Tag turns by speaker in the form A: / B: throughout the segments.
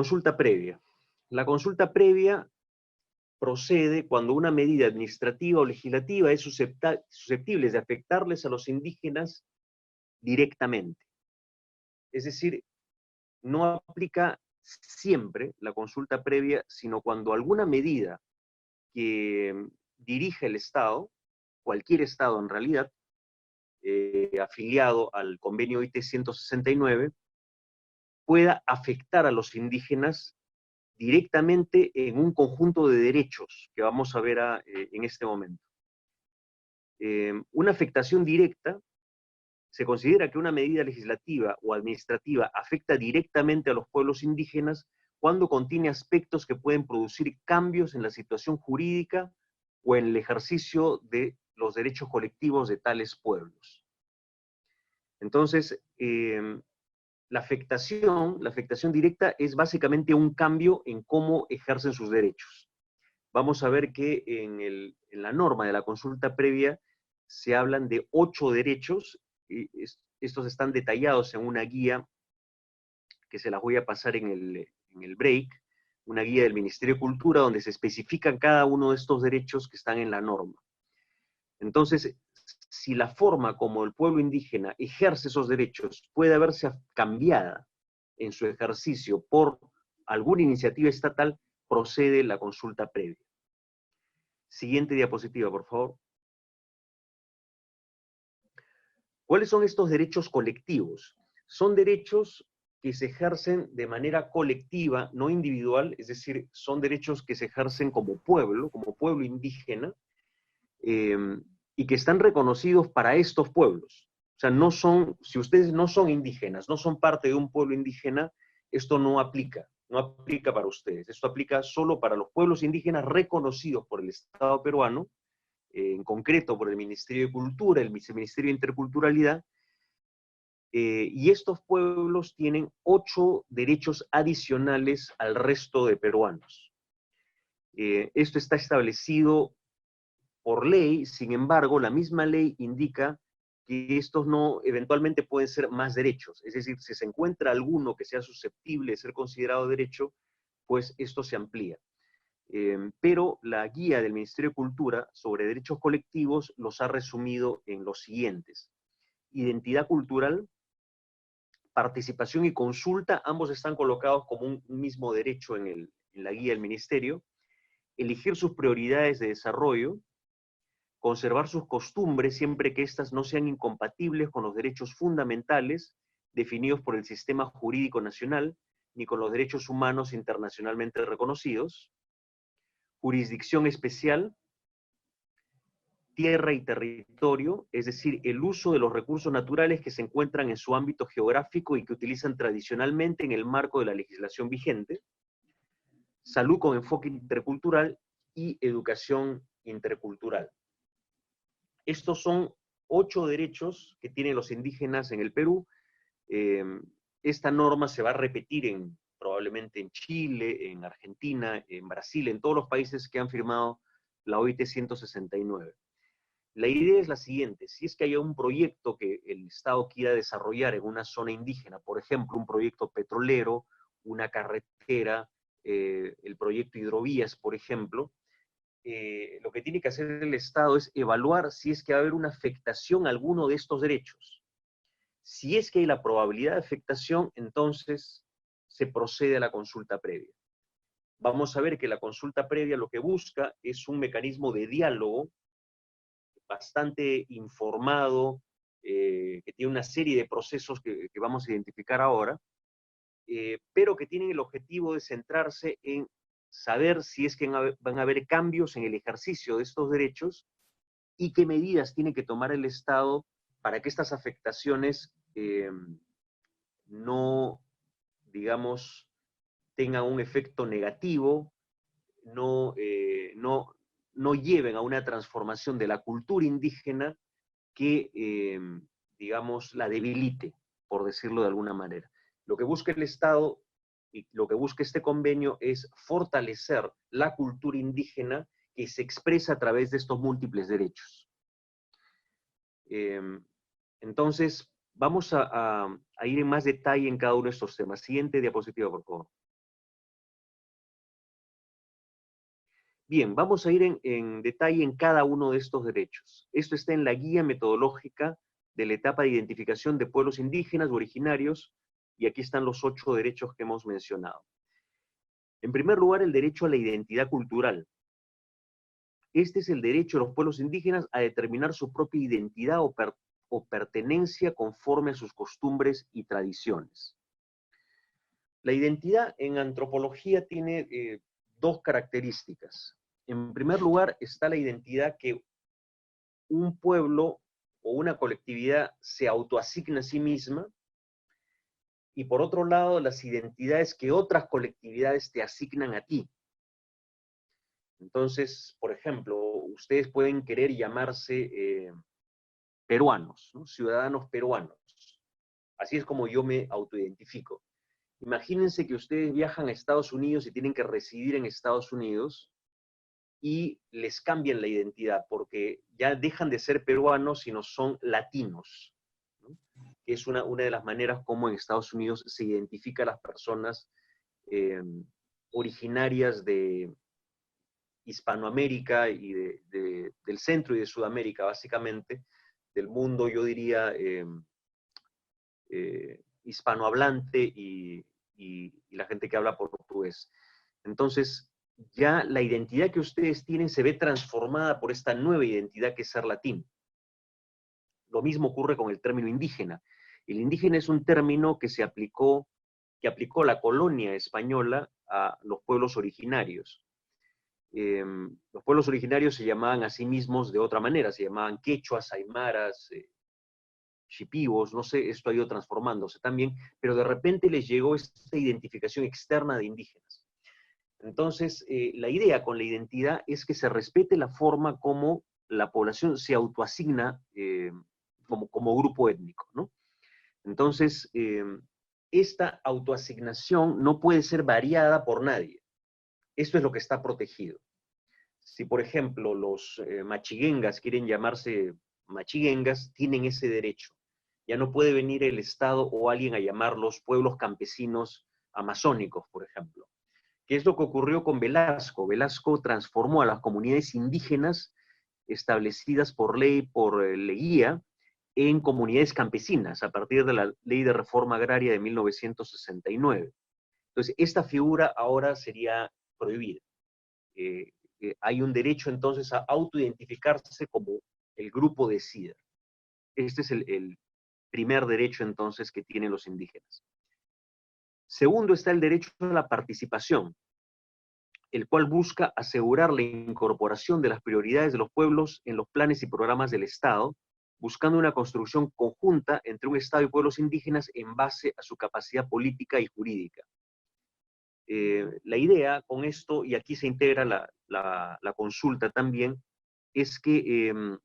A: Consulta previa. La consulta previa procede cuando una medida administrativa o legislativa es susceptible de afectarles a los indígenas directamente. Es decir, no aplica siempre la consulta previa, sino cuando alguna medida que dirige el Estado, cualquier Estado en realidad, afiliado al convenio OIT 169, pueda afectar a los indígenas directamente en un conjunto de derechos que vamos a ver en este momento. Una afectación directa se considera que una medida legislativa o administrativa afecta directamente a los pueblos indígenas cuando contiene aspectos que pueden producir cambios en la situación jurídica o en el ejercicio de los derechos colectivos de tales pueblos. Entonces, la afectación directa es básicamente un cambio en cómo ejercen sus derechos. Vamos a ver que en la norma de la consulta previa se hablan de 8 derechos, y estos están detallados en una guía que se las voy a pasar en el break, una guía del Ministerio de Cultura donde se especifican cada uno de estos derechos que están en la norma. Entonces, si la forma como el pueblo indígena ejerce esos derechos puede haberse cambiada en su ejercicio por alguna iniciativa estatal, procede la consulta previa. Siguiente diapositiva, por favor. ¿Cuáles son estos derechos colectivos? Son derechos que se ejercen de manera colectiva, no individual, es decir, son derechos que se ejercen como pueblo indígena, y que están reconocidos para estos pueblos. O sea, no son, si ustedes no son indígenas, no son parte de un pueblo indígena, esto no aplica para ustedes. Esto aplica solo para los pueblos indígenas reconocidos por el Estado peruano, en concreto por el Ministerio de Cultura, el Viceministerio de Interculturalidad, y estos pueblos tienen 8 derechos adicionales al resto de peruanos. Esto está establecido por ley, sin embargo, la misma ley indica que estos no, eventualmente pueden ser más derechos. Es decir, si se encuentra alguno que sea susceptible de ser considerado derecho, pues esto se amplía. Pero la guía del Ministerio de Cultura sobre derechos colectivos los ha resumido en los siguientes. Identidad cultural, participación y consulta, ambos están colocados como un mismo derecho en la guía del Ministerio. Elegir sus prioridades de desarrollo, conservar sus costumbres siempre que éstas no sean incompatibles con los derechos fundamentales definidos por el sistema jurídico nacional, ni con los derechos humanos internacionalmente reconocidos. Jurisdicción especial, tierra y territorio, es decir, el uso de los recursos naturales que se encuentran en su ámbito geográfico y que utilizan tradicionalmente en el marco de la legislación vigente. Salud con enfoque intercultural y educación intercultural. Estos son 8 derechos que tienen los indígenas en el Perú. Esta norma se va a repetir probablemente en Chile, en Argentina, en Brasil, en todos los países que han firmado la OIT 169. La idea es la siguiente: si es que haya un proyecto que el Estado quiera desarrollar en una zona indígena, por ejemplo, un proyecto petrolero, una carretera, el proyecto hidrovías, por ejemplo, lo que tiene que hacer el Estado es evaluar si es que va a haber una afectación a alguno de estos derechos. Si es que hay la probabilidad de afectación, entonces se procede a la consulta previa. Vamos a ver que la consulta previa lo que busca es un mecanismo de diálogo bastante informado, que tiene una serie de procesos que vamos a identificar ahora, pero que tienen el objetivo de centrarse en saber si es que van a haber cambios en el ejercicio de estos derechos y qué medidas tiene que tomar el Estado para que estas afectaciones no, digamos, tengan un efecto negativo, no lleven a una transformación de la cultura indígena que, digamos, la debilite, por decirlo de alguna manera. Lo que busca el Estado y lo que busca este convenio es fortalecer la cultura indígena que se expresa a través de estos múltiples derechos. Entonces, vamos a ir en más detalle en cada uno de estos temas. Siguiente diapositiva, por favor. Bien, vamos a ir en detalle en cada uno de estos derechos. Esto está en la guía metodológica de la etapa de identificación de pueblos indígenas o originarios, y aquí están los 8 derechos que hemos mencionado. En primer lugar, el derecho a la identidad cultural. Este es el derecho de los pueblos indígenas a determinar su propia identidad o pertenencia conforme a sus costumbres y tradiciones. La identidad en antropología tiene dos características. En primer lugar, está la identidad que un pueblo o una colectividad se autoasigna a sí misma, y por otro lado, las identidades que otras colectividades te asignan a ti. Entonces, por ejemplo, ustedes pueden querer llamarse peruanos, ¿no? Ciudadanos peruanos. Así es como yo me autoidentifico. Imagínense que ustedes viajan a Estados Unidos y tienen que residir en Estados Unidos, y les cambian la identidad, porque ya dejan de ser peruanos, sino son latinos, ¿no? Que es una de las maneras como en Estados Unidos se identifica a las personas originarias de Hispanoamérica y del centro y de Sudamérica, básicamente, del mundo, yo diría, hispanohablante y la gente que habla portugués. Entonces, ya la identidad que ustedes tienen se ve transformada por esta nueva identidad que es ser latino. Lo mismo ocurre con el término indígena. El indígena es un término que aplicó la colonia española a los pueblos originarios. Los pueblos originarios se llamaban a sí mismos de otra manera, se llamaban quechuas, aymaras, shipibos, no sé, esto ha ido transformándose también, pero de repente les llegó esta identificación externa de indígenas. Entonces, la idea con la identidad es que se respete la forma como la población se autoasigna como grupo étnico, ¿no? Entonces, esta autoasignación no puede ser variada por nadie. Esto es lo que está protegido. Si, por ejemplo, los machiguengas quieren llamarse machiguengas, tienen ese derecho. Ya no puede venir el Estado o alguien a llamarlos pueblos campesinos amazónicos, por ejemplo. ¿Qué es lo que ocurrió con Velasco? Velasco transformó a las comunidades indígenas establecidas por ley, por Leguía, en comunidades campesinas a partir de la Ley de Reforma Agraria de 1969. Entonces, esta figura ahora sería prohibida. Hay un derecho entonces a autoidentificarse como el grupo decida. Este es el primer derecho entonces que tienen los indígenas. Segundo está el derecho a la participación, el cual busca asegurar la incorporación de las prioridades de los pueblos en los planes y programas del Estado, buscando una construcción conjunta entre un Estado y pueblos indígenas en base a su capacidad política y jurídica. La idea con esto, y aquí se integra la consulta también, es que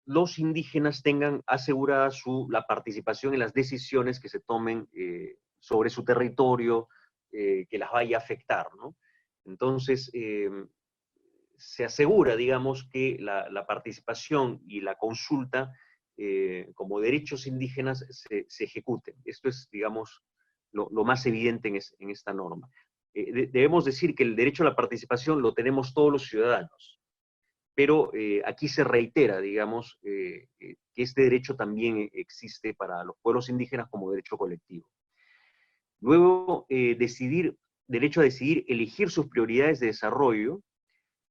A: los indígenas tengan asegurada la participación en las decisiones que se tomen sobre su territorio, que las vaya a afectar, ¿no? Entonces, se asegura, digamos, que la participación y la consulta como derechos indígenas se ejecuten. Esto es, digamos, lo más evidente en esta norma. Debemos decir que el derecho a la participación lo tenemos todos los ciudadanos, pero aquí se reitera, digamos, que este derecho también existe para los pueblos indígenas como derecho colectivo. Luego, derecho a decidir, elegir sus prioridades de desarrollo,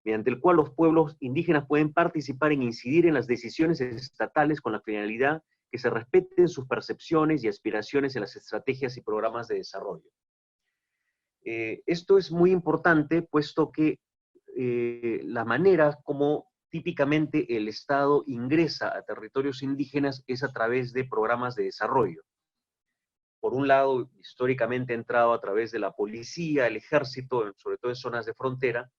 A: mediante el cual los pueblos indígenas pueden participar e incidir en las decisiones estatales con la finalidad que se respeten sus percepciones y aspiraciones en las estrategias y programas de desarrollo. Esto es muy importante, puesto que la manera como típicamente el Estado ingresa a territorios indígenas es a través de programas de desarrollo. Por un lado, históricamente ha entrado a través de la policía, el ejército, sobre todo en zonas de frontera,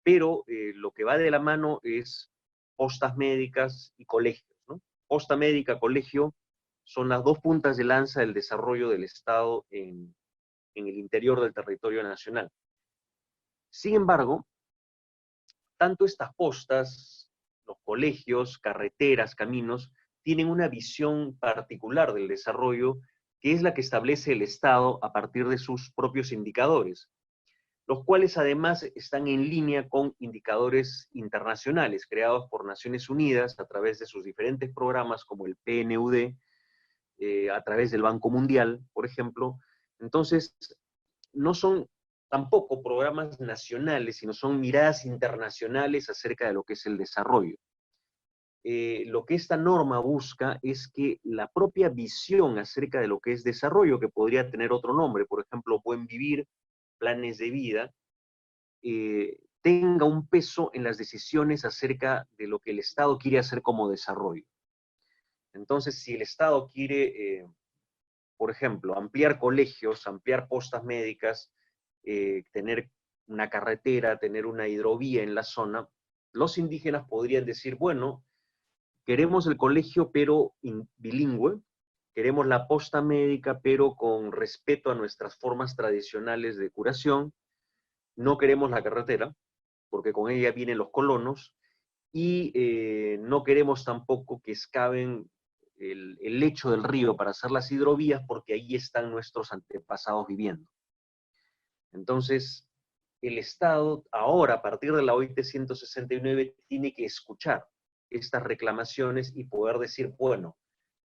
A: pero lo que va de la mano es postas médicas y colegios, ¿no? Posta médica, colegio, son las dos puntas de lanza del desarrollo del Estado en el interior del territorio nacional. Sin embargo, tanto estas postas, los colegios, carreteras, caminos, tienen una visión particular del desarrollo, que es la que establece el Estado a partir de sus propios indicadores. los cuales además están en línea con indicadores internacionales creados por Naciones Unidas a través de sus diferentes programas como el PNUD, a través del Banco Mundial, por ejemplo. Entonces, no son tampoco programas nacionales, sino son miradas internacionales acerca de lo que es el desarrollo. Lo que esta norma busca es que la propia visión acerca de lo que es desarrollo, que podría tener otro nombre, por ejemplo, buen vivir, planes de vida, tenga un peso en las decisiones acerca de lo que el Estado quiere hacer como desarrollo. Entonces, si el Estado quiere, por ejemplo, ampliar colegios, ampliar postas médicas, tener una carretera, tener una hidrovía en la zona, los indígenas podrían decir, bueno, queremos el colegio pero bilingüe, queremos la posta médica pero con respeto a nuestras formas tradicionales de curación, no queremos la carretera, porque con ella vienen los colonos, y no queremos tampoco que excaven el lecho del río para hacer las hidrovías, porque ahí están nuestros antepasados viviendo. Entonces, el Estado ahora, a partir de la OIT 169, tiene que escuchar estas reclamaciones y poder decir, bueno,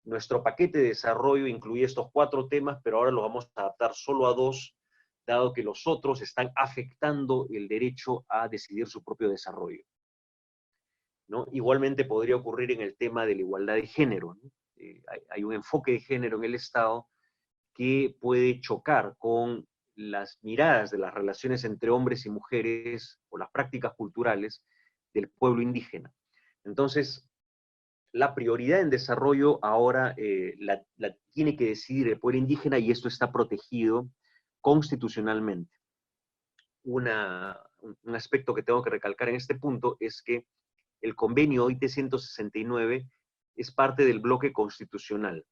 A: nuestro paquete de desarrollo incluye estos 4 temas, pero ahora los vamos a adaptar solo a 2, dado que los otros están afectando el derecho a decidir su propio desarrollo, ¿no? Igualmente podría ocurrir en el tema de la igualdad de género, ¿no? Hay un enfoque de género en el Estado que puede chocar con las miradas de las relaciones entre hombres y mujeres o las prácticas culturales del pueblo indígena. Entonces, la prioridad en desarrollo ahora la tiene que decidir el pueblo indígena, y esto está protegido constitucionalmente. Un aspecto que tengo que recalcar en este punto es que el convenio OIT 169 es parte del bloque constitucional.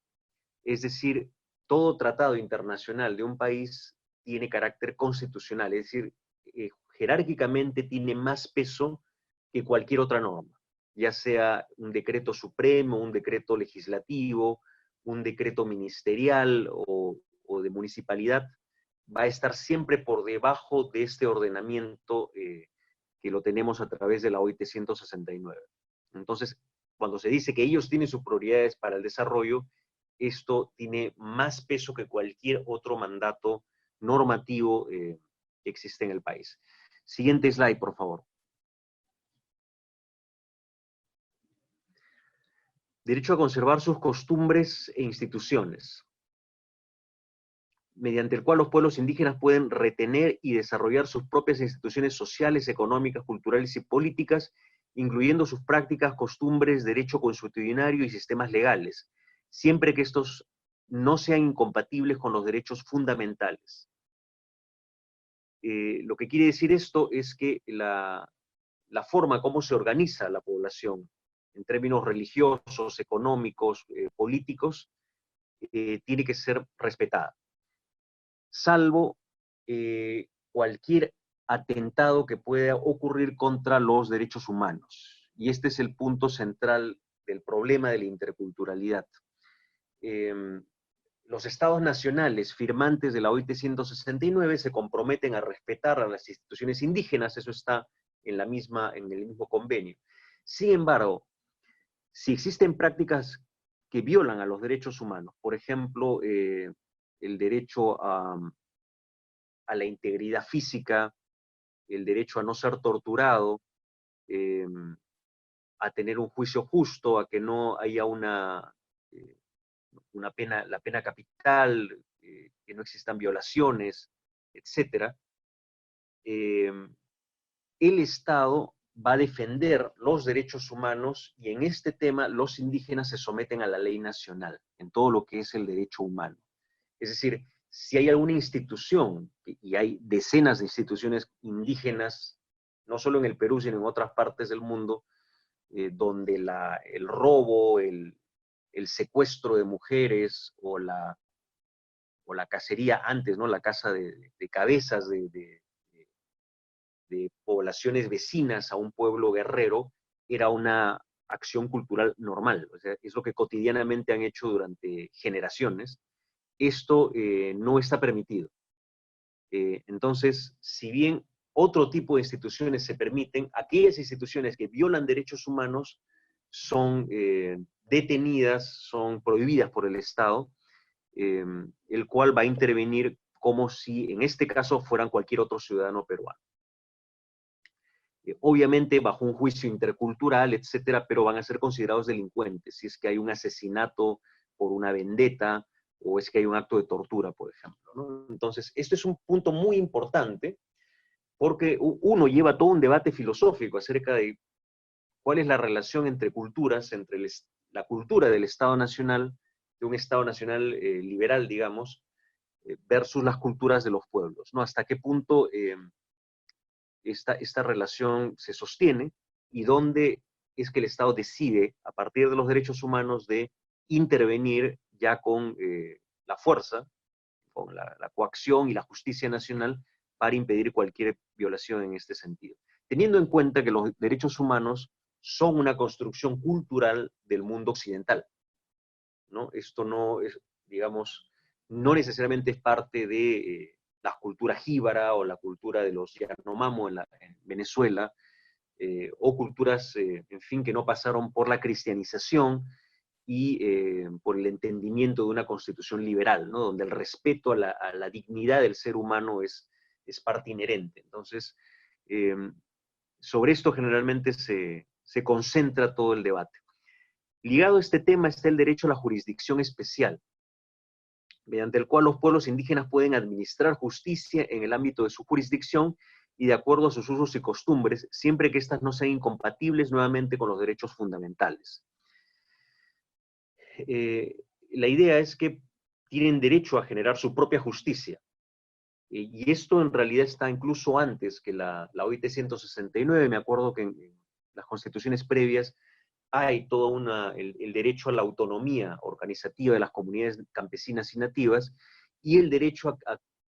A: Es decir, todo tratado internacional de un país tiene carácter constitucional, es decir, jerárquicamente tiene más peso que cualquier otra norma, ya sea un decreto supremo, un decreto legislativo, un decreto ministerial o de municipalidad, va a estar siempre por debajo de este ordenamiento que lo tenemos a través de la OIT 169. Entonces, cuando se dice que ellos tienen sus prioridades para el desarrollo, esto tiene más peso que cualquier otro mandato normativo que existe en el país. Siguiente slide, por favor. Derecho a conservar sus costumbres e instituciones, mediante el cual los pueblos indígenas pueden retener y desarrollar sus propias instituciones sociales, económicas, culturales y políticas, incluyendo sus prácticas, costumbres, derecho consuetudinario y sistemas legales, siempre que estos no sean incompatibles con los derechos fundamentales. Lo que quiere decir esto es que la forma como se organiza la población, en términos religiosos, económicos, políticos, tiene que ser respetada, salvo cualquier atentado que pueda ocurrir contra los derechos humanos. Y este es el punto central del problema de la interculturalidad. Los estados nacionales firmantes de la OIT 169 se comprometen a respetar a las instituciones indígenas, eso está en el mismo convenio. Sin embargo, si existen prácticas que violan a los derechos humanos, por ejemplo, el derecho a la integridad física, el derecho a no ser torturado, a tener un juicio justo, a que no haya la pena capital, que no existan violaciones, etcétera, el Estado va a defender los derechos humanos, y en este tema los indígenas se someten a la ley nacional, en todo lo que es el derecho humano. Es decir, si hay alguna institución, y hay decenas de instituciones indígenas, no solo en el Perú, sino en otras partes del mundo, donde el robo, el secuestro de mujeres o la cacería antes, ¿no? La caza de cabezas de poblaciones vecinas a un pueblo guerrero, era una acción cultural normal. O sea, es lo que cotidianamente han hecho durante generaciones. Esto no está permitido. Entonces, si bien otro tipo de instituciones se permiten, aquellas instituciones que violan derechos humanos son detenidas, son prohibidas por el Estado, el cual va a intervenir como si en este caso fueran cualquier otro ciudadano peruano. Obviamente bajo un juicio intercultural, etcétera, pero van a ser considerados delincuentes si es que hay un asesinato por una vendetta o es que hay un acto de tortura, por ejemplo, ¿no? Entonces, esto es un punto muy importante porque uno lleva todo un debate filosófico acerca de cuál es la relación entre culturas, entre la cultura del Estado Nacional, de un Estado Nacional liberal, digamos, versus las culturas de los pueblos, ¿no? Hasta qué punto esta relación se sostiene y dónde es que el Estado decide, a partir de los derechos humanos, de intervenir ya con la fuerza, con la coacción y la justicia nacional para impedir cualquier violación en este sentido. Teniendo en cuenta que los derechos humanos son una construcción cultural del mundo occidental, ¿no? Esto no es, digamos, no necesariamente es parte de la cultura jíbara o la cultura de los Yanomamo en Venezuela, o culturas, en fin, que no pasaron por la cristianización y por el entendimiento de una constitución liberal, ¿no? Donde el respeto a la dignidad del ser humano es parte inherente. Entonces, eh, sobre esto generalmente se concentra todo el debate. Ligado a este tema está el derecho a la jurisdicción especial, mediante el cual los pueblos indígenas pueden administrar justicia en el ámbito de su jurisdicción y de acuerdo a sus usos y costumbres, siempre que éstas no sean incompatibles nuevamente con los derechos fundamentales. Eh, la idea es que tienen derecho a generar su propia justicia, y esto en realidad está incluso antes que la OIT 169. Me acuerdo que en las constituciones previas hay todo el derecho a la autonomía organizativa de las comunidades campesinas y nativas y el derecho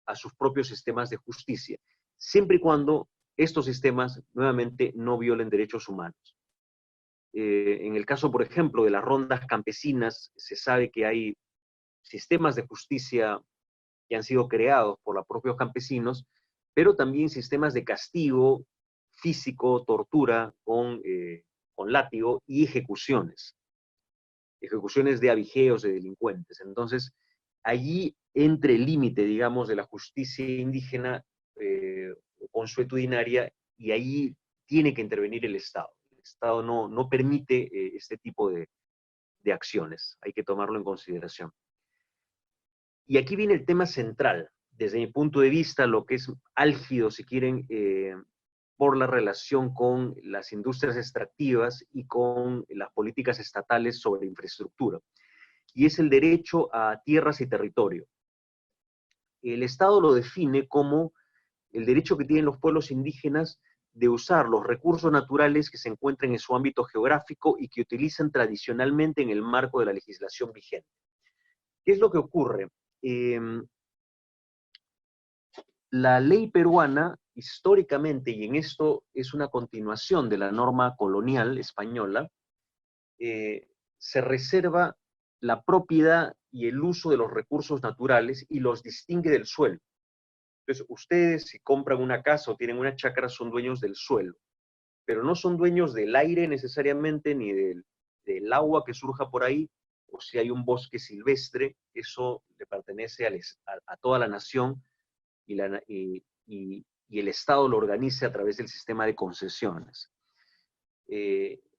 A: a sus propios sistemas de justicia, siempre y cuando estos sistemas nuevamente no violen derechos humanos. En el caso, por ejemplo, de las rondas campesinas, se sabe que hay sistemas de justicia que han sido creados por los propios campesinos, pero también sistemas de castigo físico, tortura con látigo y ejecuciones de abigeos, de delincuentes. Entonces, allí entre el límite, digamos, de la justicia indígena consuetudinaria, y ahí tiene que intervenir el Estado. El Estado no permite este tipo de acciones, hay que tomarlo en consideración. Y aquí viene el tema central, desde mi punto de vista, lo que es álgido, si quieren, por la relación con las industrias extractivas y con las políticas estatales sobre infraestructura, y es el derecho a tierras y territorio. El Estado lo define como el derecho que tienen los pueblos indígenas de usar los recursos naturales que se encuentran en su ámbito geográfico y que utilizan tradicionalmente en el marco de la legislación vigente. ¿Qué es lo que ocurre? La ley peruana, históricamente, y en esto es una continuación de la norma colonial española, se reserva la propiedad y el uso de los recursos naturales y los distingue del suelo. Entonces, ustedes si compran una casa o tienen una chacra son dueños del suelo, pero no son dueños del aire necesariamente, ni del agua que surja por ahí, o si hay un bosque silvestre, eso le pertenece a toda la nación, y el Estado lo organiza a través del sistema de concesiones.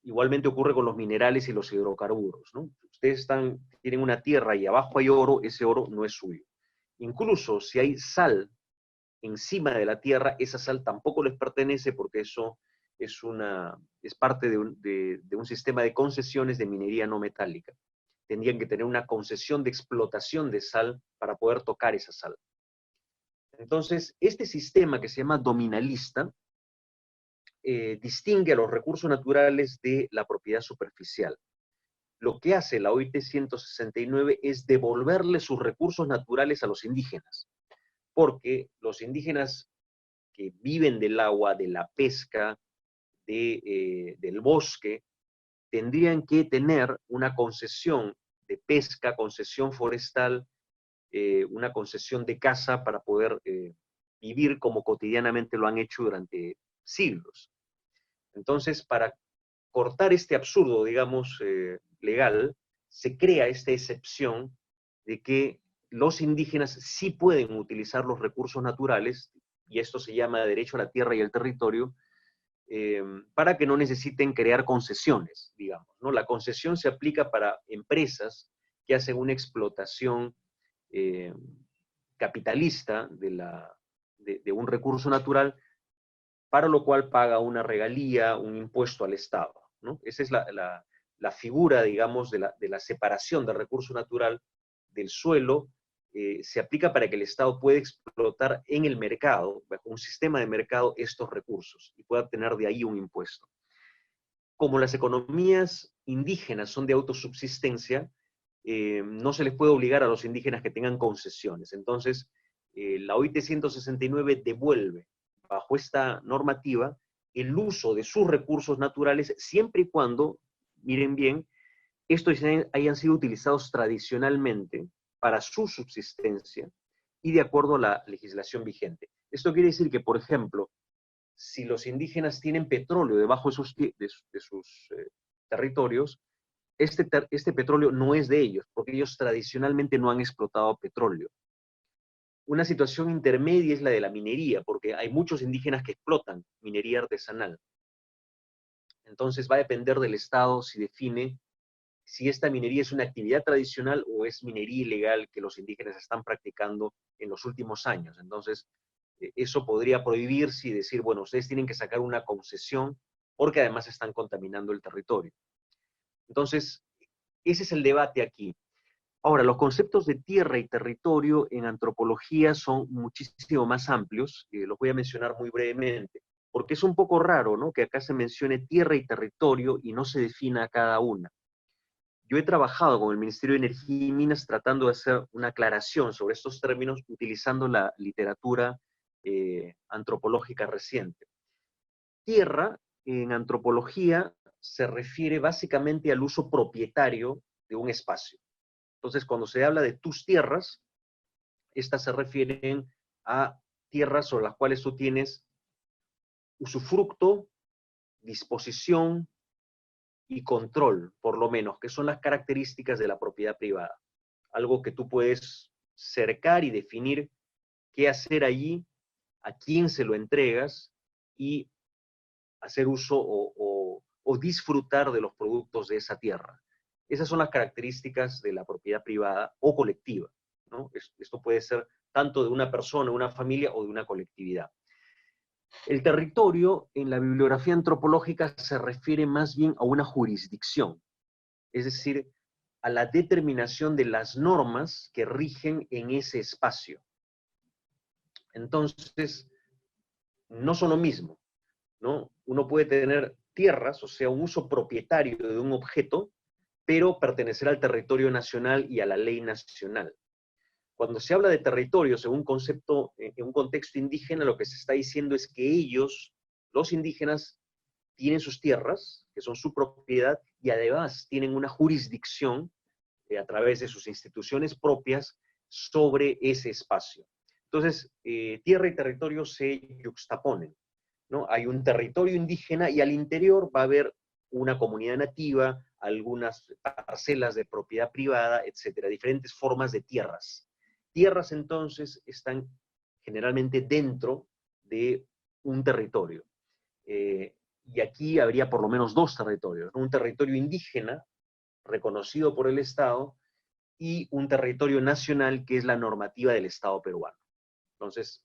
A: Igualmente ocurre con los minerales y los hidrocarburos, ¿no? Ustedes tienen una tierra y abajo hay oro, ese oro no es suyo. Incluso si hay sal encima de la tierra, esa sal tampoco les pertenece porque eso es parte de un sistema de concesiones de minería no metálica. Tendrían que tener una concesión de explotación de sal para poder tocar esa sal. Entonces, este sistema que se llama dominalista distingue a los recursos naturales de la propiedad superficial. Lo que hace la OIT 169 es devolverle sus recursos naturales a los indígenas, porque los indígenas que viven del agua, de la pesca, del bosque, tendrían que tener una concesión de pesca, concesión forestal, una concesión de caza para poder vivir como cotidianamente lo han hecho durante siglos. Entonces, para cortar este absurdo, digamos, legal, se crea esta excepción de que los indígenas sí pueden utilizar los recursos naturales, y esto se llama derecho a la tierra y al territorio, para que no necesiten crear concesiones, digamos, ¿no? La concesión se aplica para empresas que hacen una explotación eh, capitalista de un recurso natural, para lo cual paga una regalía, un impuesto al Estado, ¿no? Esa es la figura, digamos, de la separación del recurso natural del suelo. Se aplica para que el Estado pueda explotar en el mercado, bajo un sistema de mercado, estos recursos y pueda obtener de ahí un impuesto. Como las economías indígenas son de autosubsistencia, no se les puede obligar a los indígenas que tengan concesiones. Entonces, la OIT 169 devuelve, bajo esta normativa, el uso de sus recursos naturales, siempre y cuando, miren bien, estos hayan sido utilizados tradicionalmente para su subsistencia y de acuerdo a la legislación vigente. Esto quiere decir que, por ejemplo, si los indígenas tienen petróleo debajo de sus territorios, este petróleo no es de ellos, porque ellos tradicionalmente no han explotado petróleo. Una situación intermedia es la de la minería, porque hay muchos indígenas que explotan minería artesanal. Entonces va a depender del Estado si define si esta minería es una actividad tradicional o es minería ilegal que los indígenas están practicando en los últimos años. Entonces, eso podría prohibirse y decir, bueno, ustedes tienen que sacar una concesión porque además están contaminando el territorio. Entonces, ese es el debate aquí. Ahora, los conceptos de tierra y territorio en antropología son muchísimo más amplios, los voy a mencionar muy brevemente, porque es un poco raro, ¿no?, que acá se mencione tierra y territorio y no se defina cada una. Yo he trabajado con el Ministerio de Energía y Minas tratando de hacer una aclaración sobre estos términos utilizando la literatura antropológica reciente. Tierra, en antropología, se refiere básicamente al uso propietario de un espacio. Entonces, cuando se habla de tus tierras, estas se refieren a tierras sobre las cuales tú tienes usufructo, disposición y control, por lo menos, que son las características de la propiedad privada. Algo que tú puedes cercar y definir qué hacer allí, a quién se lo entregas y hacer uso o disfrutar de los productos de esa tierra. Esas son las características de la propiedad privada o colectiva, ¿no? Esto puede ser tanto de una persona, una familia o de una colectividad. El territorio en la bibliografía antropológica se refiere más bien a una jurisdicción, es decir, a la determinación de las normas que rigen en ese espacio. Entonces, no son lo mismo, ¿no? Uno puede tener tierras, o sea, un uso propietario de un objeto, pero pertenecer al territorio nacional y a la ley nacional. Cuando se habla de territorio, según en un contexto indígena, lo que se está diciendo es que ellos, los indígenas, tienen sus tierras, que son su propiedad, y además tienen una jurisdicción a través de sus instituciones propias sobre ese espacio. Entonces, tierra y territorio se yuxtaponen, ¿no? Hay un territorio indígena y al interior va a haber una comunidad nativa, algunas parcelas de propiedad privada, etcétera, diferentes formas de tierras. Tierras, entonces, están generalmente dentro de un territorio. Y aquí habría por lo menos dos territorios, ¿no? Un territorio indígena, reconocido por el Estado, y un territorio nacional, que es la normativa del Estado peruano. Entonces,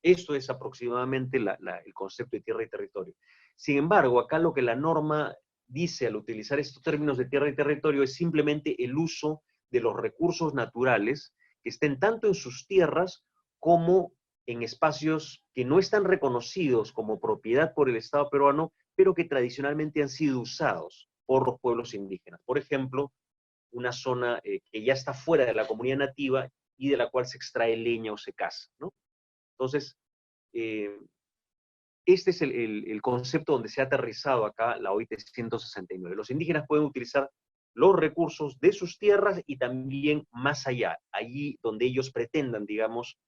A: esto es aproximadamente el concepto de tierra y territorio. Sin embargo, acá lo que la norma dice al utilizar estos términos de tierra y territorio es simplemente el uso de los recursos naturales que estén tanto en sus tierras como en espacios que no están reconocidos como propiedad por el Estado peruano, pero que tradicionalmente han sido usados por los pueblos indígenas. Por ejemplo, una zona que ya está fuera de la comunidad nativa y de la cual se extrae leña o se caza, ¿no? Entonces, este es el concepto donde se ha aterrizado acá la OIT 169. Los indígenas pueden utilizar los recursos de sus tierras y también más allá, allí donde ellos pretendan, digamos,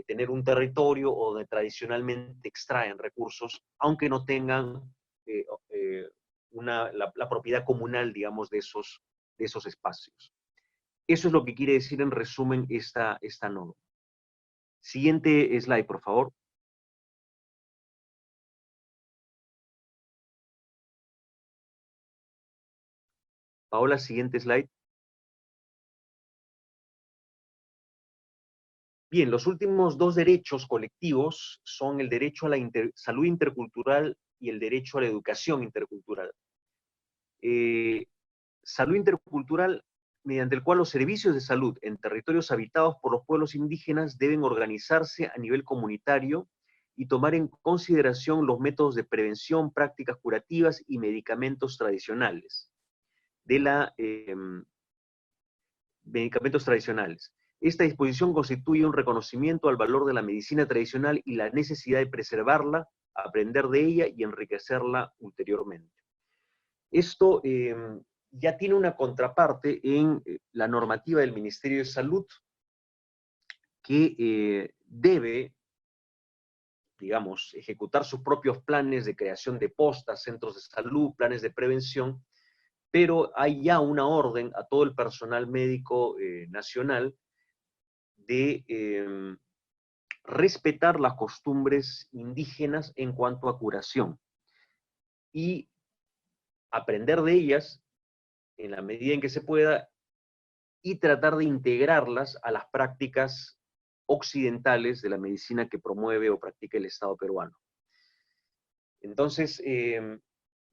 A: tener un territorio o donde tradicionalmente extraen recursos, aunque no tengan eh, eh, la propiedad comunal, digamos, de esos espacios. Eso es lo que quiere decir en resumen esta norma. Siguiente slide, por favor. Paola, siguiente slide. Bien, los últimos dos derechos colectivos son el derecho a la salud intercultural y el derecho a la educación intercultural. Salud intercultural, mediante el cual los servicios de salud en territorios habitados por los pueblos indígenas deben organizarse a nivel comunitario y tomar en consideración los métodos de prevención, prácticas curativas y medicamentos tradicionales. Medicamentos tradicionales. Esta disposición constituye un reconocimiento al valor de la medicina tradicional y la necesidad de preservarla, aprender de ella y enriquecerla ulteriormente. Esto ya tiene una contraparte en la normativa del Ministerio de Salud que debe, digamos, ejecutar sus propios planes de creación de postas, centros de salud, planes de prevención, pero hay ya una orden a todo el personal médico nacional de respetar las costumbres indígenas en cuanto a curación y aprender de ellas en la medida en que se pueda y tratar de integrarlas a las prácticas occidentales de la medicina que promueve o practica el Estado peruano. Entonces,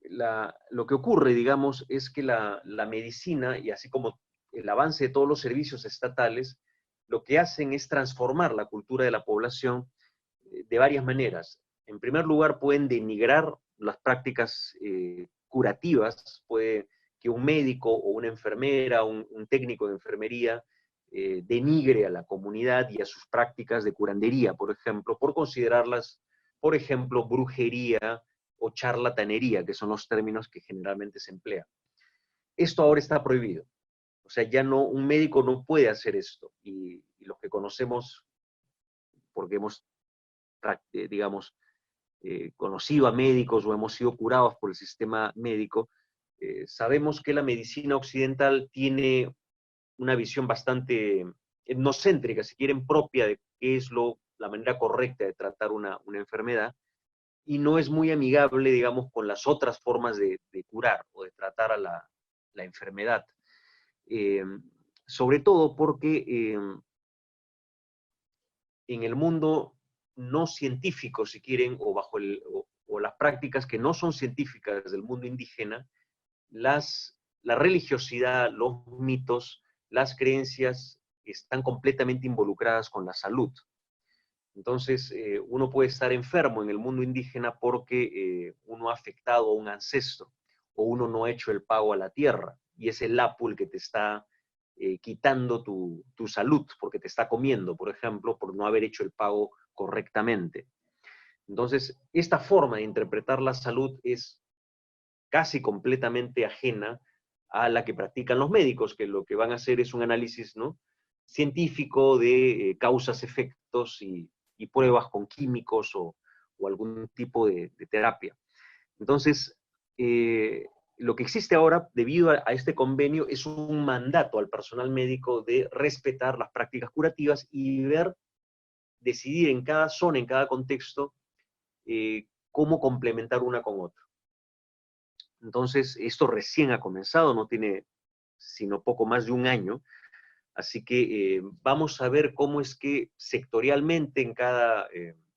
A: lo que ocurre, digamos, es que la medicina, y así como el avance de todos los servicios estatales, lo que hacen es transformar la cultura de la población de varias maneras. En primer lugar, pueden denigrar las prácticas curativas, puede que un médico o una enfermera, un técnico de enfermería, denigre a la comunidad y a sus prácticas de curandería, por ejemplo, por considerarlas, por ejemplo, brujería o charlatanería, que son los términos que generalmente se emplean. Esto ahora está prohibido. O sea, ya no, un médico no puede hacer esto. Y los que conocemos, porque hemos, digamos, conocido a médicos o hemos sido curados por el sistema médico, sabemos que la medicina occidental tiene una visión bastante etnocéntrica, si quieren, propia de qué es la manera correcta de tratar una enfermedad, y no es muy amigable, digamos, con las otras formas de curar o de tratar a la enfermedad. Sobre todo porque en el mundo no científico, si quieren, o bajo o las prácticas que no son científicas del mundo indígena, la religiosidad, los mitos, las creencias están completamente involucradas con la salud. Entonces, uno puede estar enfermo en el mundo indígena porque uno ha afectado a un ancestro o uno no ha hecho el pago a la tierra y es el Apu el que te está quitando tu salud porque te está comiendo, por ejemplo, por no haber hecho el pago correctamente. Entonces, esta forma de interpretar la salud es casi completamente ajena a la que practican los médicos, que lo que van a hacer es un análisis, ¿no?, científico de causas, efectos y pruebas con químicos o algún tipo de terapia. Entonces, lo que existe ahora, debido a este convenio, es un mandato al personal médico de respetar las prácticas curativas y decidir en cada zona, en cada contexto, cómo complementar una con otra. Entonces, esto recién ha comenzado, no tiene sino poco más de un año, así que vamos a ver cómo es que sectorialmente en cada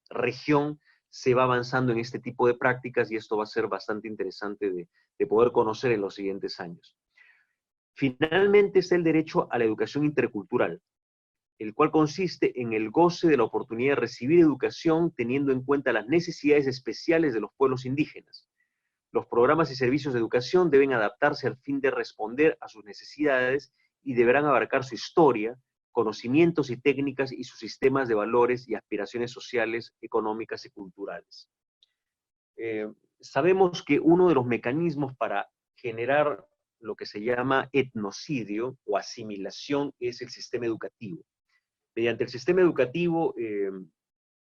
A: región se va avanzando en este tipo de prácticas y esto va a ser bastante interesante de poder conocer en los siguientes años. Finalmente está el derecho a la educación intercultural, el cual consiste en el goce de la oportunidad de recibir educación teniendo en cuenta las necesidades especiales de los pueblos indígenas. Los programas y servicios de educación deben adaptarse al fin de responder a sus necesidades y deberán abarcar su historia, conocimientos y técnicas y sus sistemas de valores y aspiraciones sociales, económicas y culturales. Sabemos que uno de los mecanismos para generar lo que se llama etnocidio o asimilación es el sistema educativo. Mediante el sistema educativo,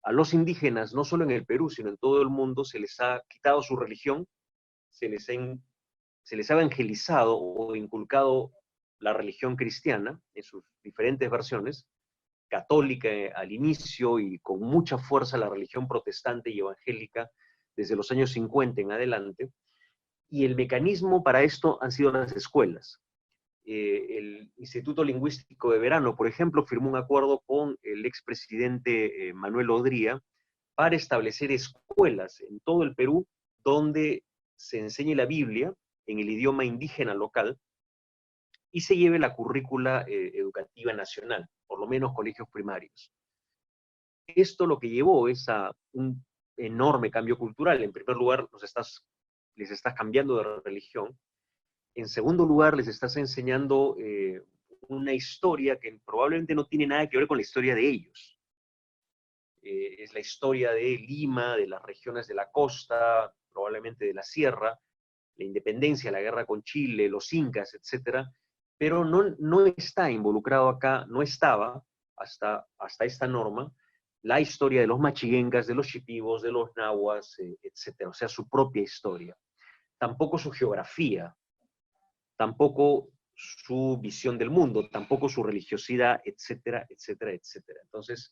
A: a los indígenas, no solo en el Perú, sino en todo el mundo, se les ha quitado su religión, se les ha evangelizado o inculcado la religión cristiana en sus diferentes versiones, católica al inicio y con mucha fuerza la religión protestante y evangélica desde los años 50 en adelante, y el mecanismo para esto han sido las escuelas. El Instituto Lingüístico de Verano, por ejemplo, firmó un acuerdo con el expresidente Manuel Odría para establecer escuelas en todo el Perú donde se enseñe la Biblia en el idioma indígena local y se lleve la currícula educativa nacional, por lo menos colegios primarios. Esto lo que llevó es a un enorme cambio cultural. En primer lugar, les estás cambiando de religión. En segundo lugar, les estás enseñando una historia que probablemente no tiene nada que ver con la historia de ellos. Es la historia de Lima, de las regiones de la costa, probablemente de la sierra, la independencia, la guerra con Chile, los incas, etcétera, pero no está involucrado acá, no estaba hasta esta norma, la historia de los machiguengas, de los shipibos, de los nahuas, etcétera, o sea, su propia historia. Tampoco su geografía, tampoco su visión del mundo, tampoco su religiosidad, etcétera, etcétera, etcétera. Entonces,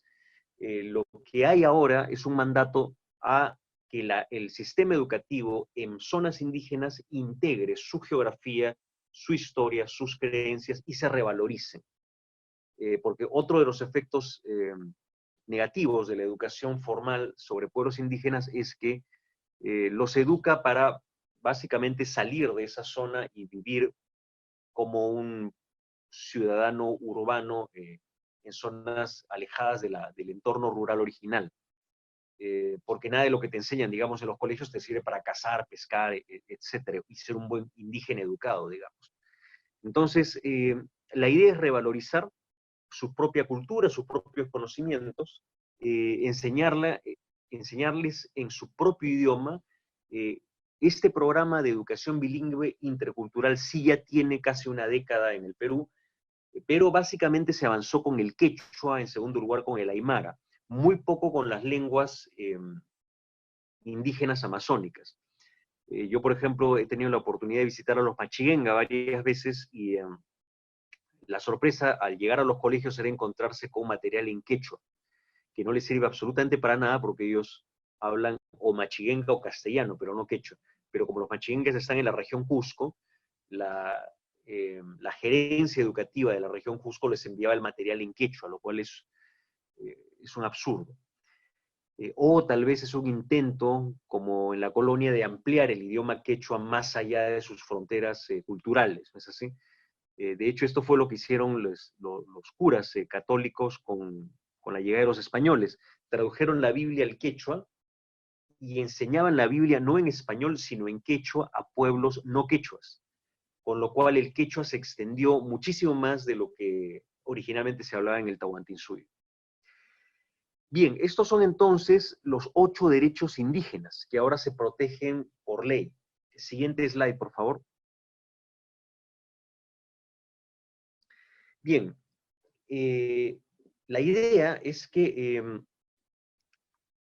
A: lo que hay ahora es un mandato a que el sistema educativo en zonas indígenas integre su geografía, su historia, sus creencias y se revaloricen. Porque otro de los efectos negativos de la educación formal sobre pueblos indígenas es que los educa para básicamente salir de esa zona y vivir como un ciudadano urbano en zonas alejadas del entorno rural original. Porque nada de lo que te enseñan, digamos, en los colegios te sirve para cazar, pescar, etcétera, y ser un buen indígena educado, digamos. Entonces, la idea es revalorizar su propia cultura, sus propios conocimientos, enseñarles en su propio idioma. Este programa de educación bilingüe intercultural sí ya tiene casi una década en el Perú, pero básicamente se avanzó con el quechua, en segundo lugar con el aymara, muy poco con las lenguas indígenas amazónicas. Yo, por ejemplo, he tenido la oportunidad de visitar a los Machiguenga varias veces y la sorpresa al llegar a los colegios era encontrarse con material en quechua, que no les sirve absolutamente para nada porque ellos hablan o machiguenga o castellano, pero no quechua. Pero como los machiguengas están en la región Cusco, la gerencia educativa de la región Cusco les enviaba el material en quechua, lo cual es un absurdo. O tal vez es un intento, como en la colonia, de ampliar el idioma quechua más allá de sus fronteras culturales, ¿no es así? De hecho, esto fue lo que hicieron los curas católicos con la llegada de los españoles. Tradujeron la Biblia al quechua y enseñaban la Biblia no en español, sino en quechua a pueblos no quechuas, con lo cual el quechua se extendió muchísimo más de lo que originalmente se hablaba en el Tahuantinsuyo. Bien, estos son entonces los 8 derechos indígenas que ahora se protegen por ley. Siguiente slide, por favor. Bien, la idea es que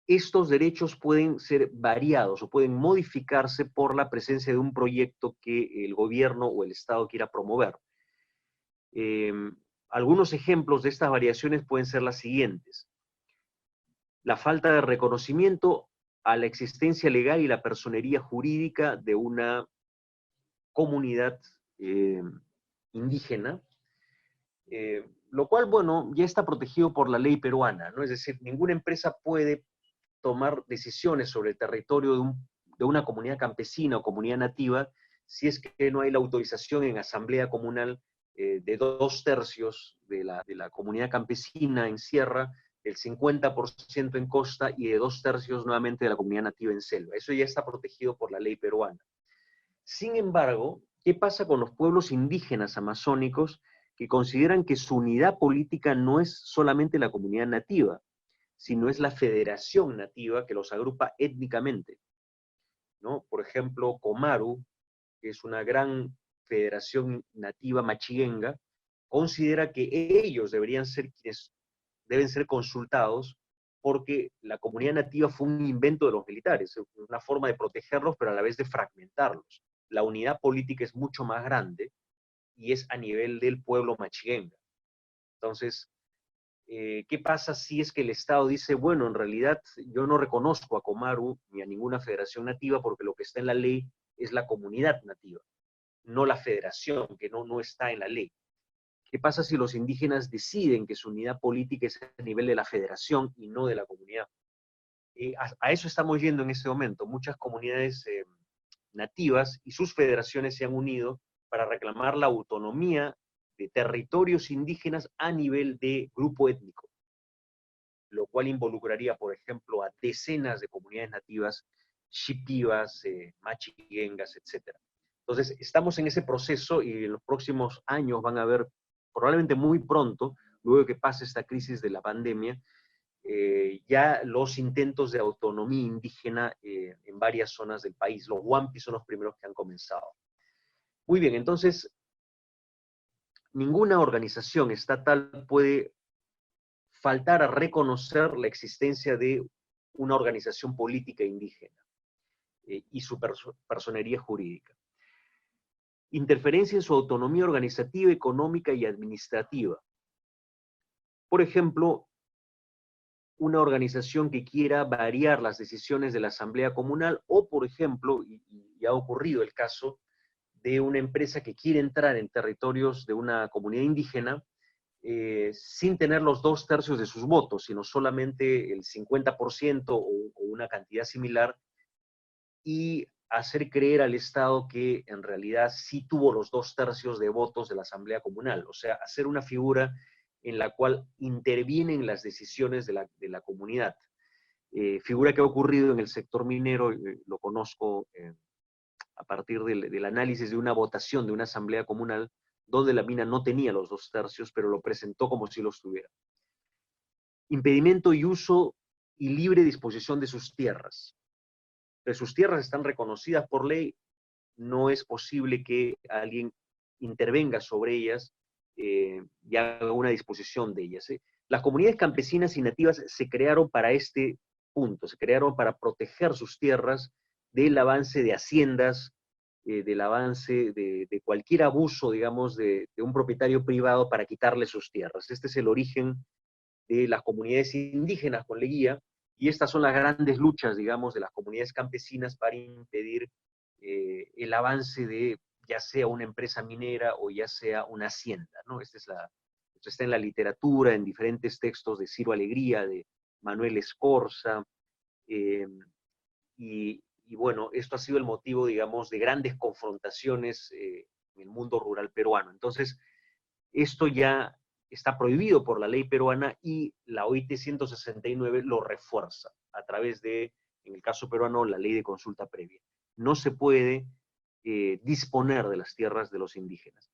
A: estos derechos pueden ser variados o pueden modificarse por la presencia de un proyecto que el gobierno o el Estado quiera promover. Algunos ejemplos de estas variaciones pueden ser las siguientes. La falta de reconocimiento a la existencia legal y la personería jurídica de una comunidad indígena, lo cual, bueno, ya está protegido por la ley peruana, ¿no? Es decir, ninguna empresa puede tomar decisiones sobre el territorio de una comunidad campesina o comunidad nativa si es que no hay la autorización en asamblea comunal de 2/3 de la comunidad campesina en sierra, el 50% en costa y de 2/3 nuevamente de la comunidad nativa en selva. Eso ya está protegido por la ley peruana. Sin embargo, ¿qué pasa con los pueblos indígenas amazónicos que consideran que su unidad política no es solamente la comunidad nativa, sino es la federación nativa que los agrupa étnicamente, ¿no? Por ejemplo, Comaru, que es una gran federación nativa machiguenga, considera que ellos deberían ser quienes deben ser consultados porque la comunidad nativa fue un invento de los militares, una forma de protegerlos, pero a la vez de fragmentarlos. La unidad política es mucho más grande y es a nivel del pueblo machinga. Entonces, ¿qué pasa si es que el Estado dice, bueno, en realidad yo no reconozco a Comaru ni a ninguna federación nativa porque lo que está en la ley es la comunidad nativa, no la federación, que no está en la ley? ¿Qué pasa si los indígenas deciden que su unidad política es a nivel de la federación y no de la comunidad? A eso estamos yendo en este momento. Muchas comunidades nativas y sus federaciones se han unido para reclamar la autonomía de territorios indígenas a nivel de grupo étnico, lo cual involucraría, por ejemplo, a decenas de comunidades nativas, shipivas, machiguengas, etc. Entonces, estamos en ese proceso y en los próximos años van a haber, probablemente muy pronto, luego de que pase esta crisis de la pandemia, ya los intentos de autonomía indígena en varias zonas del país. Los Huampi son los primeros que han comenzado. Muy bien, entonces, ninguna organización estatal puede faltar a reconocer la existencia de una organización política indígena y su personería jurídica. Interferencia en su autonomía organizativa, económica y administrativa. Por ejemplo, una organización que quiera variar las decisiones de la asamblea comunal o, por ejemplo, y ha ocurrido el caso de una empresa que quiere entrar en territorios de una comunidad indígena sin tener los 2/3 de sus votos, sino solamente el 50% o una cantidad similar, y hacer creer al Estado que en realidad sí tuvo los 2/3 de votos de la asamblea comunal, o sea, hacer una figura en la cual intervienen las decisiones de la comunidad. Figura que ha ocurrido en el sector minero, lo conozco a partir del análisis de una votación de una asamblea comunal, donde la mina no tenía los 2/3, pero lo presentó como si los tuviera. Impedimento y uso y libre disposición de sus tierras. Pero sus tierras están reconocidas por ley, no es posible que alguien intervenga sobre ellas y haga una disposición de ellas. Las comunidades campesinas y nativas se crearon para este punto, se crearon para proteger sus tierras del avance de haciendas, del avance de cualquier abuso, digamos, de un propietario privado para quitarle sus tierras. Este es el origen de las comunidades indígenas con Leguía, y estas son las grandes luchas, digamos, de las comunidades campesinas para impedir el avance de ya sea una empresa minera o ya sea una hacienda, ¿no? Esto está en la literatura, en diferentes textos de Ciro Alegría, de Manuel Escorza, y bueno, esto ha sido el motivo, digamos, de grandes confrontaciones en el mundo rural peruano. Entonces, esto ya está prohibido por la ley peruana y la OIT 169 lo refuerza a través de, en el caso peruano, la ley de consulta previa. No se puede disponer de las tierras de los indígenas.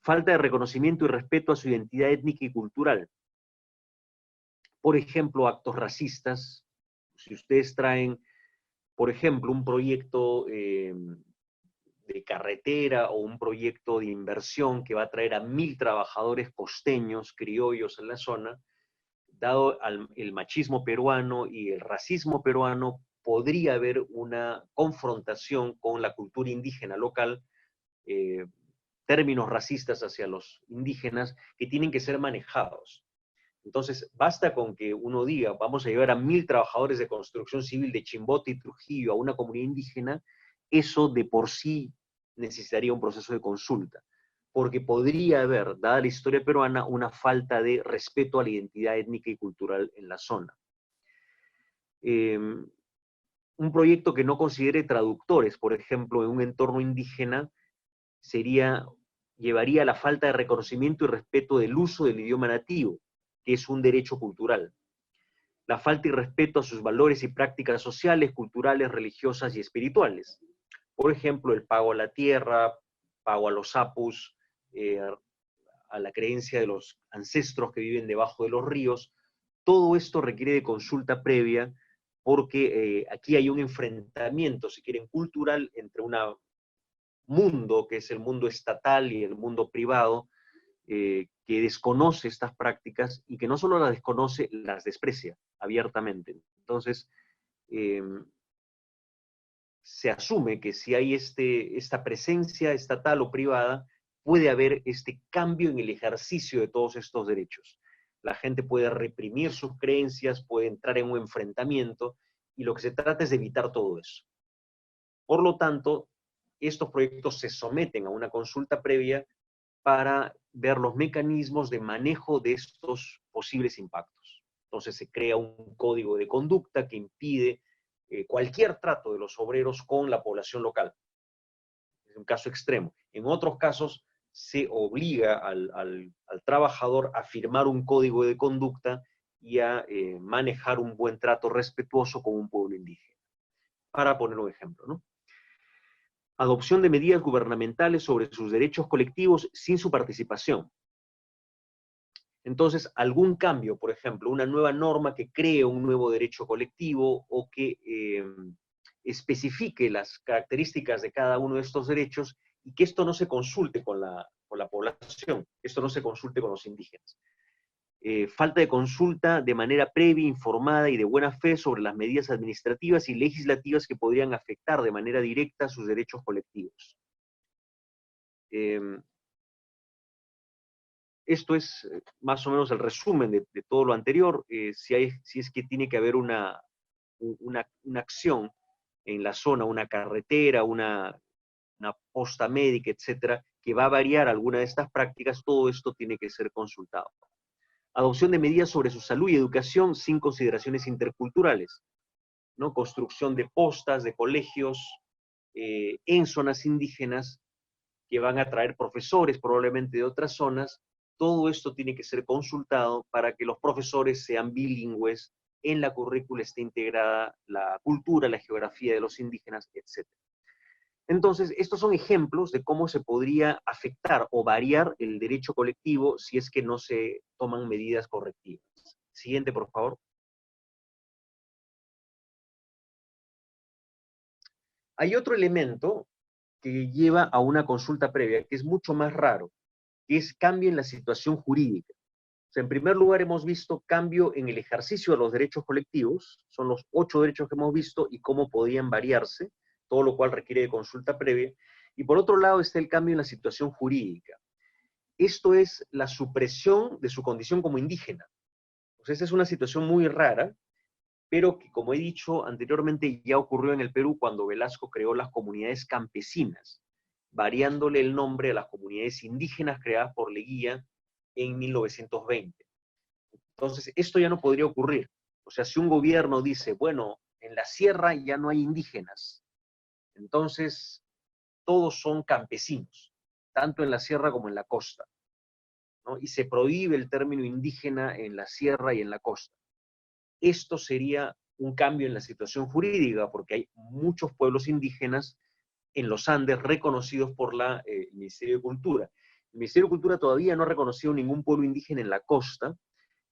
A: Falta de reconocimiento y respeto a su identidad étnica y cultural. Por ejemplo, actos racistas. Si ustedes traen, por ejemplo, un proyecto de carretera o un proyecto de inversión que va a traer a 1.000 trabajadores costeños, criollos en la zona, dado el machismo peruano y el racismo peruano, podría haber una confrontación con la cultura indígena local, términos racistas hacia los indígenas que tienen que ser manejados. Entonces, basta con que uno diga, vamos a llevar a 1.000 trabajadores de construcción civil de Chimbote y Trujillo a una comunidad indígena, eso de por sí necesitaría un proceso de consulta, porque podría haber, dada la historia peruana, una falta de respeto a la identidad étnica y cultural en la zona. Un proyecto que no considere traductores, por ejemplo, en un entorno indígena, llevaría a la falta de reconocimiento y respeto del uso del idioma nativo, que es un derecho cultural. La falta y respeto a sus valores y prácticas sociales, culturales, religiosas y espirituales. Por ejemplo, el pago a la tierra, pago a los apus, a la creencia de los ancestros que viven debajo de los ríos. Todo esto requiere de consulta previa porque aquí hay un enfrentamiento, si quieren, cultural entre un mundo, que es el mundo estatal y el mundo privado, que desconoce estas prácticas y que no solo las desconoce, las desprecia abiertamente. Entonces, se asume que si hay esta presencia estatal o privada, puede haber este cambio en el ejercicio de todos estos derechos. La gente puede reprimir sus creencias, puede entrar en un enfrentamiento, y lo que se trata es de evitar todo eso. Por lo tanto, estos proyectos se someten a una consulta previa para ver los mecanismos de manejo de estos posibles impactos. Entonces se crea un código de conducta que impide cualquier trato de los obreros con la población local. Es un caso extremo. En otros casos se obliga al trabajador a firmar un código de conducta y a manejar un buen trato respetuoso con un pueblo indígena. Para poner un ejemplo, ¿no? Adopción de medidas gubernamentales sobre sus derechos colectivos sin su participación. Entonces, algún cambio, por ejemplo, una nueva norma que cree un nuevo derecho colectivo o que especifique las características de cada uno de estos derechos y que esto no se consulte con la población, esto no se consulte con los indígenas. Falta de consulta de manera previa, informada y de buena fe sobre las medidas administrativas y legislativas que podrían afectar de manera directa sus derechos colectivos. Esto es más o menos el resumen de todo lo anterior. Si es que tiene que haber una acción en la zona, una carretera, una posta médica, etcétera, que va a variar alguna de estas prácticas, todo esto tiene que ser consultado. Adopción de medidas sobre su salud y educación sin consideraciones interculturales, ¿no? Construcción de postas, de colegios en zonas indígenas que van a traer profesores probablemente de otras zonas. Todo esto tiene que ser consultado para que los profesores sean bilingües, en la currícula esté integrada la cultura, la geografía de los indígenas, etc. Entonces, estos son ejemplos de cómo se podría afectar o variar el derecho colectivo si es que no se toman medidas correctivas. Siguiente, por favor. Hay otro elemento que lleva a una consulta previa, que es mucho más raro, que es cambio en la situación jurídica. O sea, en primer lugar, hemos visto cambio en el ejercicio de los derechos colectivos, son los 8 derechos que hemos visto y cómo podían variarse, todo lo cual requiere de consulta previa. Y por otro lado está el cambio en la situación jurídica. Esto es la supresión de su condición como indígena. O sea, esta es una situación muy rara, pero que, como he dicho anteriormente, ya ocurrió en el Perú cuando Velasco creó las comunidades campesinas, variándole el nombre a las comunidades indígenas creadas por Leguía en 1920. Entonces, esto ya no podría ocurrir. O sea, si un gobierno dice, bueno, en la sierra ya no hay indígenas, entonces todos son campesinos, tanto en la sierra como en la costa, ¿no? Y se prohíbe el término indígena en la sierra y en la costa. Esto sería un cambio en la situación jurídica, porque hay muchos pueblos indígenas en los Andes reconocidos por el Ministerio de Cultura. El Ministerio de Cultura todavía no ha reconocido ningún pueblo indígena en la costa,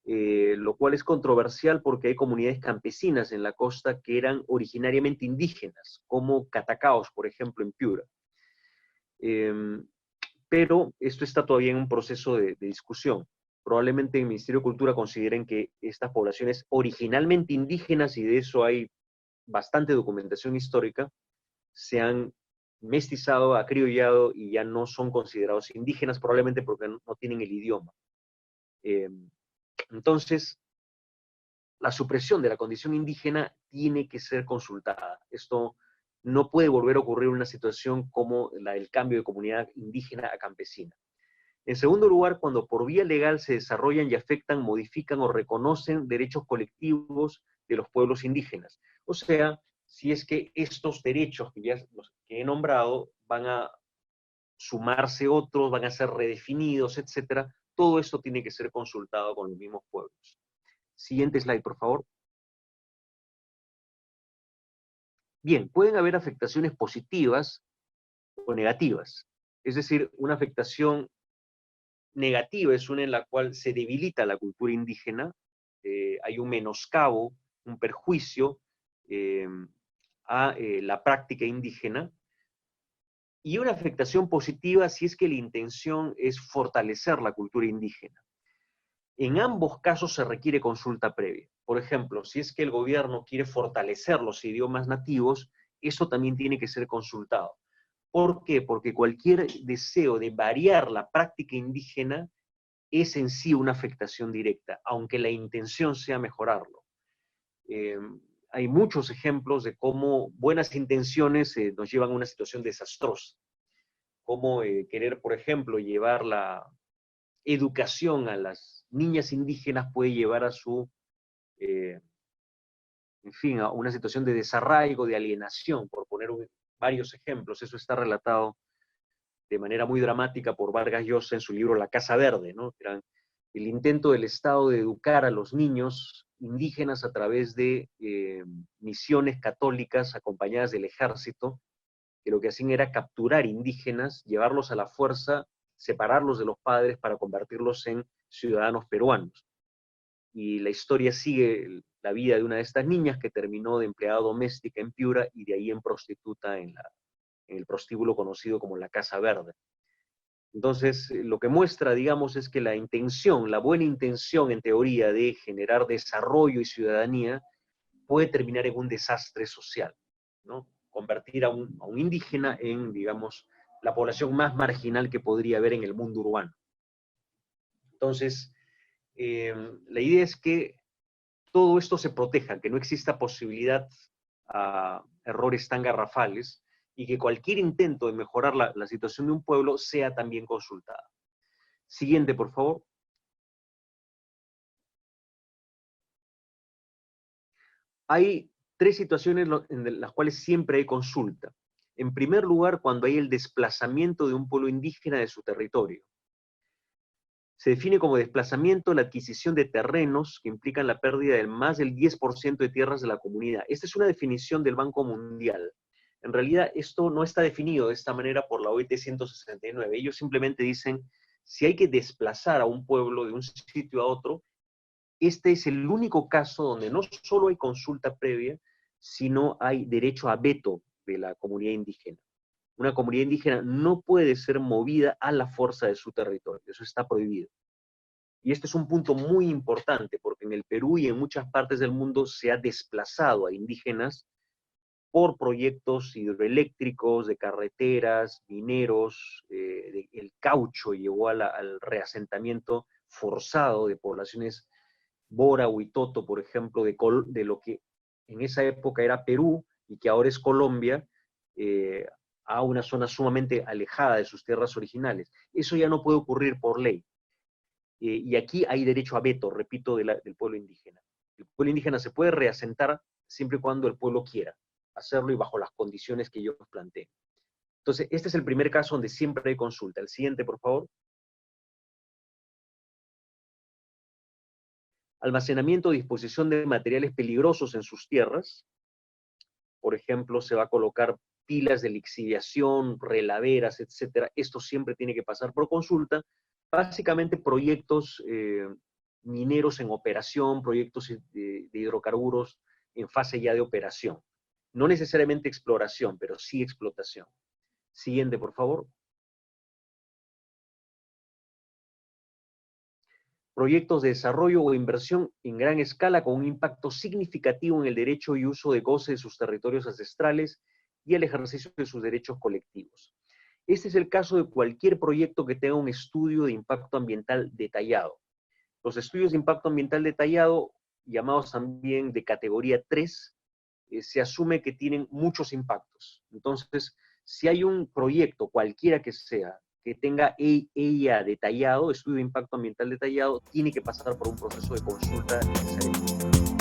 A: lo cual es controversial porque hay comunidades campesinas en la costa que eran originariamente indígenas, como Catacaos, por ejemplo, en Piura. Pero esto está todavía en un proceso de discusión. Probablemente el Ministerio de Cultura consideren que estas poblaciones originalmente indígenas, y de eso hay bastante documentación histórica, se han mestizado, acriollado y ya no son considerados indígenas, probablemente porque no tienen el idioma. Entonces, la supresión de la condición indígena tiene que ser consultada. Esto no puede volver a ocurrir en una situación como la del cambio de comunidad indígena a campesina. En segundo lugar, cuando por vía legal se desarrollan y afectan, modifican o reconocen derechos colectivos de los pueblos indígenas. O sea, si es que estos derechos que he nombrado van a sumarse otros, van a ser redefinidos, etcétera, todo esto tiene que ser consultado con los mismos pueblos. Siguiente slide, por favor. Bien, pueden haber afectaciones positivas o negativas. Es decir, una afectación negativa es una en la cual se debilita la cultura indígena, hay un menoscabo, un perjuicio a la práctica indígena, y una afectación positiva si es que la intención es fortalecer la cultura indígena. En ambos casos se requiere consulta previa. Por ejemplo, si es que el gobierno quiere fortalecer los idiomas nativos, eso también tiene que ser consultado. ¿Por qué? Porque cualquier deseo de variar la práctica indígena es en sí una afectación directa, aunque la intención sea mejorarlo. Hay muchos ejemplos de cómo buenas intenciones nos llevan a una situación desastrosa. Cómo querer, por ejemplo, llevar la educación a las niñas indígenas puede llevar a su, en fin, a una situación de desarraigo, de alienación, por poner varios ejemplos. Eso está relatado de manera muy dramática por Vargas Llosa en su libro La Casa Verde, ¿no? Era el intento del Estado de educar a los niños indígenas a través de misiones católicas acompañadas del ejército, que lo que hacían era capturar indígenas, llevarlos a la fuerza, separarlos de los padres para convertirlos en ciudadanos peruanos. Y la historia sigue la vida de una de estas niñas que terminó de empleada doméstica en Piura y de ahí en prostituta en el prostíbulo conocido como la Casa Verde. Entonces, lo que muestra, digamos, es que la intención, la buena intención en teoría de generar desarrollo y ciudadanía puede terminar en un desastre social, ¿no? Convertir a un indígena en, digamos, la población más marginal que podría haber en el mundo urbano. Entonces, la idea es que todo esto se proteja, que no exista posibilidad a errores tan garrafales y que cualquier intento de mejorar la situación de un pueblo sea también consultada. Siguiente, por favor. Hay tres situaciones en las cuales siempre hay consulta. En primer lugar, cuando hay el desplazamiento de un pueblo indígena de su territorio. Se define como desplazamiento la adquisición de terrenos que implican la pérdida de más del 10% de tierras de la comunidad. Esta es una definición del Banco Mundial. En realidad, esto no está definido de esta manera por la OIT 169. Ellos simplemente dicen, si hay que desplazar a un pueblo de un sitio a otro, este es el único caso donde no solo hay consulta previa, sino hay derecho a veto de la comunidad indígena. Una comunidad indígena no puede ser movida a la fuerza de su territorio, eso está prohibido. Y este es un punto muy importante, porque en el Perú y en muchas partes del mundo se ha desplazado a indígenas por proyectos hidroeléctricos, de carreteras, mineros, el caucho llegó al reasentamiento forzado de poblaciones Bora, Huitoto, por ejemplo, de lo que en esa época era Perú y que ahora es Colombia, a una zona sumamente alejada de sus tierras originales. Eso ya no puede ocurrir por ley. Y aquí hay derecho a veto, repito, del pueblo indígena. El pueblo indígena se puede reasentar siempre y cuando el pueblo quiera hacerlo y bajo las condiciones que yo planteé. Entonces, este es el primer caso donde siempre hay consulta. El siguiente, por favor. Almacenamiento o disposición de materiales peligrosos en sus tierras. Por ejemplo, se va a colocar pilas de lixiviación, relaveras, etcétera. Esto siempre tiene que pasar por consulta. Básicamente proyectos mineros en operación, proyectos de hidrocarburos en fase ya de operación. No necesariamente exploración, pero sí explotación. Siguiente, por favor. Proyectos de desarrollo o inversión en gran escala con un impacto significativo en el derecho y uso de goce de sus territorios ancestrales y el ejercicio de sus derechos colectivos. Este es el caso de cualquier proyecto que tenga un estudio de impacto ambiental detallado. Los estudios de impacto ambiental detallado, llamados también de categoría 3, se asume que tienen muchos impactos. Entonces, si hay un proyecto, cualquiera que sea, que tenga EIA detallado, estudio de impacto ambiental detallado, tiene que pasar por un proceso de consulta necesariamente.